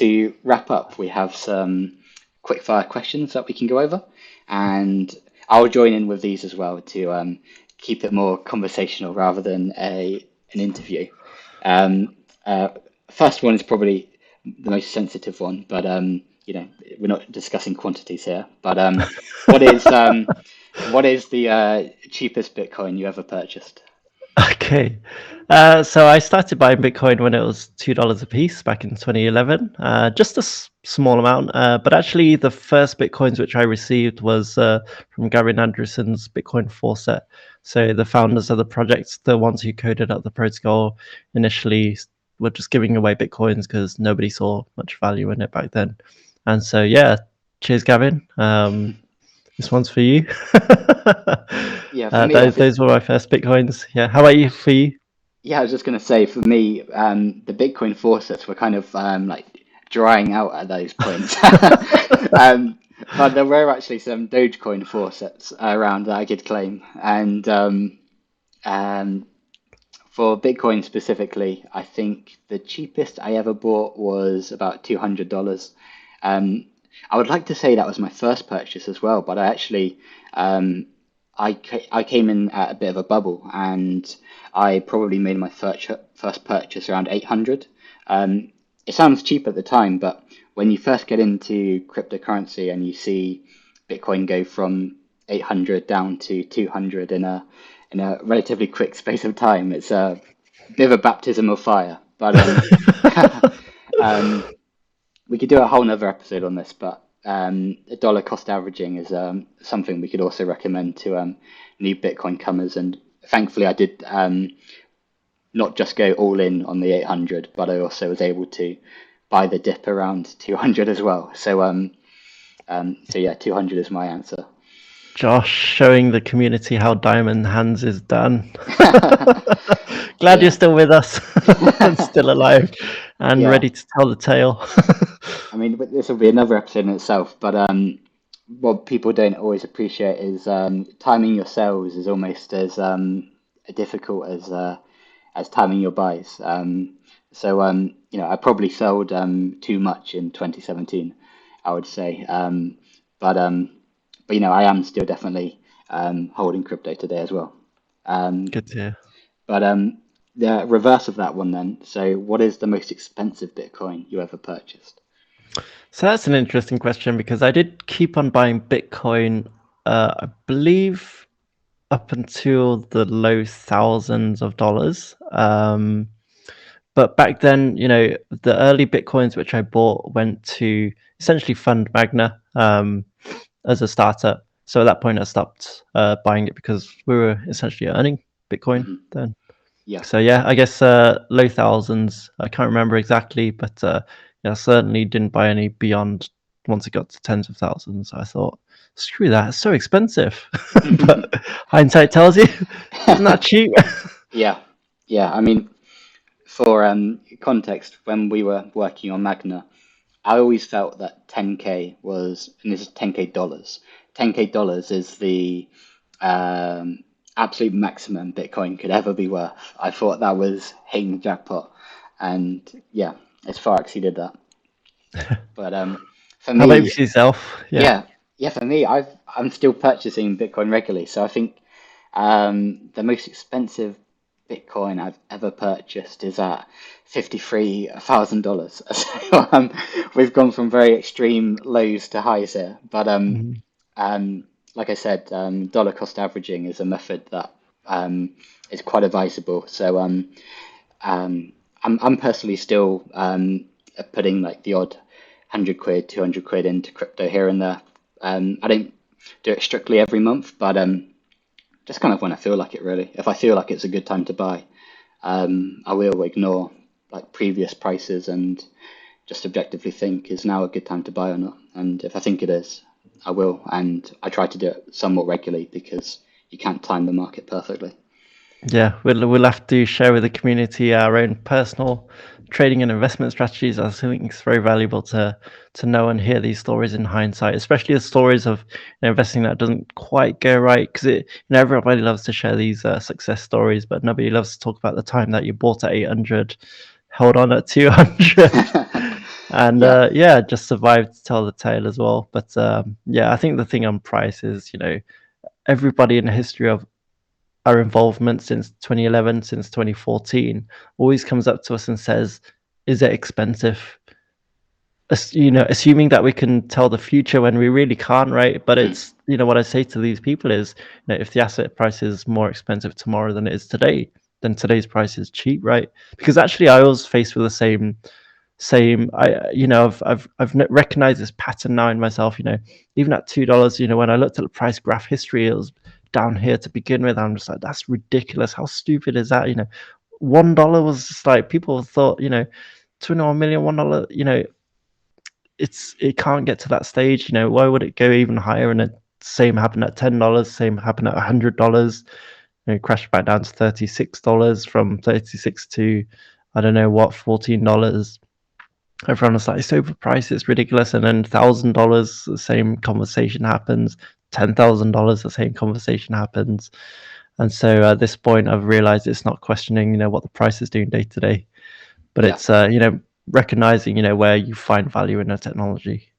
to wrap up, we have some quick fire questions that we can go over, and I'll join in with these as well to keep it more conversational rather than an interview. Um, First one is probably the most sensitive one, but we're not discussing quantities here. But what is what is the cheapest Bitcoin you ever purchased? Okay. So I started buying Bitcoin when it was $2 a piece back in 2011, just a small amount. But actually, the first Bitcoins which I received was from Gavin Andresen's Bitcoin Faucet. So the founders of the project, the ones who coded up the protocol, initially were just giving away Bitcoins because nobody saw much value in it back then. And so, yeah, cheers, Gavin. This one's for you. Yeah, for me, I think. Those were my first Bitcoins. Yeah. How about you? For you? Yeah, I was just going to say, for me, the Bitcoin faucets were kind of like drying out at those points. Um, but there were actually some Dogecoin faucets around that I could claim. And um, for Bitcoin specifically, I think the cheapest I ever bought was about $200. Um, I would like to say that was my first purchase as well, but I actually I came in at a bit of a bubble, and I probably made my first purchase around 800. It sounds cheap at the time, but when you first get into cryptocurrency and you see Bitcoin go from 800 down to 200 in a relatively quick space of time, it's a bit of a baptism of fire. But um, we could do a whole nother episode on this, but a dollar cost averaging is something we could also recommend to new Bitcoin comers. And thankfully, I did not just go all in on the 800, but I also was able to buy the dip around 200 as well. So yeah, 200 is my answer. Josh showing the community how Diamond Hands is done. Glad you're Yeah, still with us and still alive and yeah. ready to tell the tale. I mean, this will be another episode in itself, but what people don't always appreciate is timing your sales is almost as difficult as timing your buys. I probably sold too much in 2017, I would say. But I am still definitely holding crypto today as well. Um, Good to hear. but the reverse of that one then. So, what is the most expensive Bitcoin you ever purchased? So that's an interesting question because I did keep on buying Bitcoin, I believe, up until the low thousands of dollars. But back then, the early Bitcoins which I bought went to essentially fund Magna as a startup. So at that point, I stopped buying it because we were essentially earning Bitcoin Hmm. then. Yeah. So yeah, I guess low thousands. I can't remember exactly, but yeah, I certainly didn't buy any beyond once it got to tens of thousands. I thought, screw that, it's so expensive. But hindsight tells you, isn't that cheap? Yeah, yeah. I mean, for context, when we were working on Magna, I always felt that 10K was, and this is 10K dollars. 10K dollars is the um, absolute maximum Bitcoin could ever be worth. I thought that was hitting the jackpot, and yeah, it's far exceeded that. But for How about me, for yourself? Yeah. yeah, yeah, for me, I'm still purchasing Bitcoin regularly. So I think the most expensive Bitcoin I've ever purchased is at $53,000. So we've gone from very extreme lows to highs here. But Mhm. like I said, dollar cost averaging is a method that is quite advisable. So I'm personally still putting like the odd 100 quid, 200 quid into crypto here and there. I don't do it strictly every month, but just kind of when I feel like it, really. If I feel like it's a good time to buy, I will ignore like previous prices and just objectively think, is now a good time to buy or not? And if I think it is, I will. And I try to do it somewhat regularly because you can't time the market perfectly. Yeah, we'll have to share with the community our own personal trading and investment strategies. I think it's very valuable to know and hear these stories in hindsight, especially the stories of investing that doesn't quite go right. Because everybody loves to share these success stories, but nobody loves to talk about the time that you bought at 800, held on at 200. And Yeah. yeah, just survived to tell the tale as well. But yeah, I think the thing on price is, everybody in the history of our involvement since 2011, since 2014, always comes up to us and says, "Is it expensive?" Assuming that we can tell the future when we really can't, right? But Mm. it's, what I say to these people is, if the asset price is more expensive tomorrow than it is today, then today's price is cheap, right? Because actually, I was faced with the same. I've recognized this pattern now in myself. Even at $2, when I looked at the price graph history, it was down here to begin with. I'm just like, that's ridiculous. How stupid is that? $1 was just like, people thought, 21 million, $1. It can't get to that stage. Why would it go even higher? And the same happened at $10. Same happened at $100. Crashed back down to $36 from 36 to, I don't know what, $14. Everyone was like, it's overpriced, it's ridiculous. And then $1,000, the same conversation happens. $10,000, the same conversation happens. And so at this point, I've realized it's not questioning, what the price is doing day to day, but Yeah. it's, recognizing, where you find value in a technology.